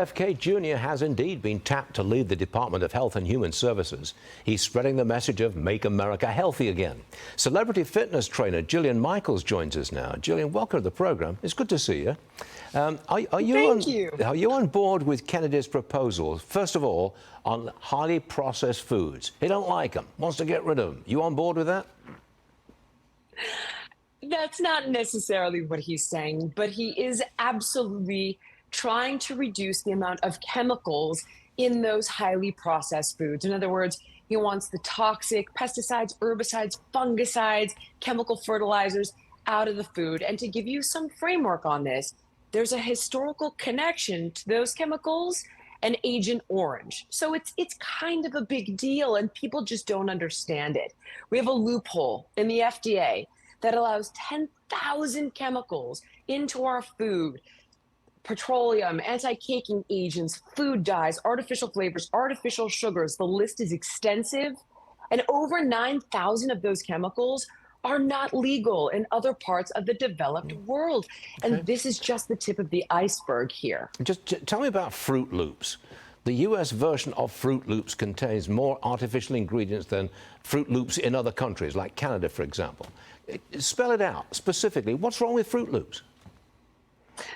RFK Jr. has indeed been tapped to lead the Department of Health and Human Services. He's spreading the message of Make America Healthy Again. Celebrity fitness trainer Jillian Michaels joins us now. Jillian, welcome to the program. It's good to see you. Are you on board with Kennedy's proposal, first of all, on highly processed foods? He don't like them, wants to get rid of them. You on board with that? That's not necessarily what he's saying, but he is absolutely trying to reduce the amount of chemicals in those highly processed foods. In other words, he wants the toxic pesticides, herbicides, fungicides, chemical fertilizers out of the food. And to give you some framework on this, there's a historical connection to those chemicals and Agent Orange. So it's kind of a big deal, and people just don't understand it. We have a loophole in the FDA that allows 10,000 chemicals into our food: petroleum, anti-caking agents, food dyes, artificial flavors, artificial sugars. The list is extensive. And over 9,000 of those chemicals are not legal in other parts of the developed world. And this is just the tip of the iceberg here. Just tell me about Fruit Loops. The U.S. version of Fruit Loops contains more artificial ingredients than Fruit Loops in other countries, like Canada, for example. Spell it out specifically. What's wrong with Fruit Loops?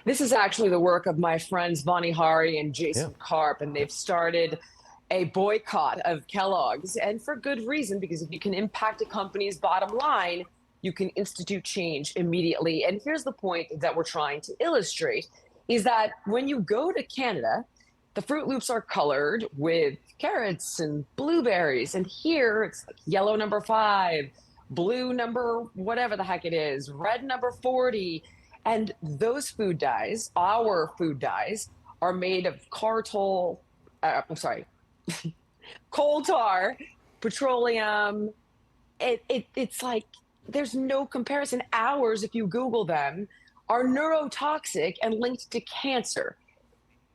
This is actually the work of my friends Vani Hari and Jason Karp, and they've started a boycott of Kellogg's, and for good reason, because if you can impact a company's bottom line, you can institute change immediately. And here's the point that we're trying to illustrate, is that when you go to Canada, the Fruit Loops are colored with carrots and blueberries, and here it's like yellow number 5, blue number whatever the heck it is, red number 40. And those food dyes, our food dyes, are made of coal tar, petroleum. It's like there's no comparison. Ours, if you Google them, are neurotoxic and linked to cancer.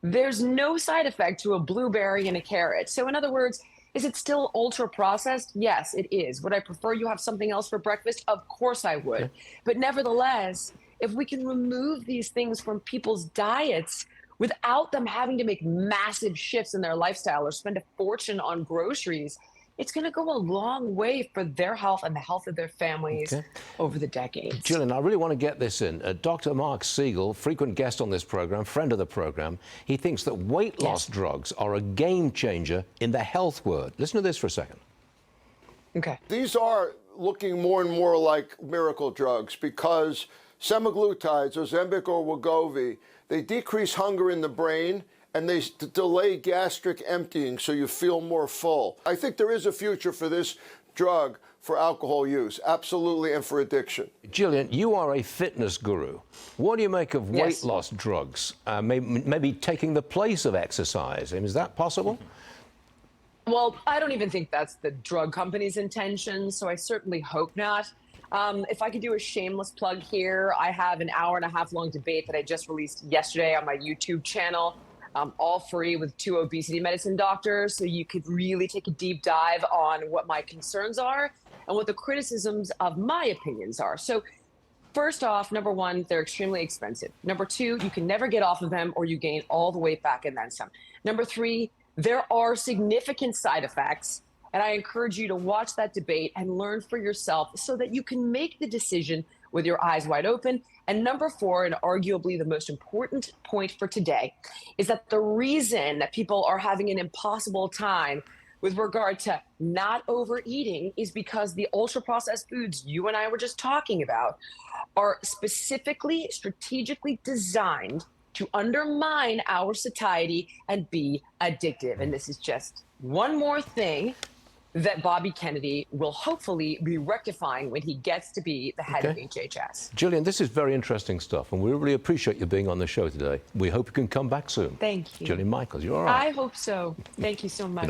There's no side effect to a blueberry and a carrot. So in other words, is it still ultra processed? Yes, it is. Would I prefer you have something else for breakfast? Of course I would. But nevertheless, if we can remove these things from people's diets without them having to make massive shifts in their lifestyle or spend a fortune on groceries, it's going to go a long way for their health and the health of their families over the decades. Jillian, I really want to get this in. Dr. Mark Siegel, frequent guest on this program, friend of the program, he thinks that weight loss drugs are a game changer in the health world. Listen to this for a second. Okay. These are looking more and more like miracle drugs because semaglutides, Ozempic or Wegovy, they decrease hunger in the brain and they delay gastric emptying so you feel more full. I think there is a future for this drug for alcohol use, absolutely, and for addiction. Jillian, you are a fitness guru. What do you make of weight loss drugs? Maybe taking the place of exercise. I mean, is that possible? Well, I don't even think that's the drug company's intention, so I certainly hope not. If I could do a shameless plug here, I have an hour-and-a-half long debate that I just released yesterday on my YouTube channel, all free, with 2 obesity medicine doctors. So you could really take a deep dive on what my concerns are and what the criticisms of my opinions are. So first off, number 1, they're extremely expensive. Number 2, you can never get off of them or you gain all the weight back and then some. Number 3, there are significant side effects. And I encourage you to watch that debate and learn for yourself so that you can make the decision with your eyes wide open. And number 4, and arguably the most important point for today, is that the reason that people are having an impossible time with regard to not overeating is because the ultra-processed foods you and I were just talking about are specifically, strategically designed to undermine our satiety and be addictive. And this is just one more thing that Bobby Kennedy will hopefully be rectifying when he gets to be the head of HHS. Jillian, this is very interesting stuff, and we really appreciate you being on the show today. We hope you can come back soon. Thank you. Jillian Michaels, you're all right. I hope so. Thank you so much.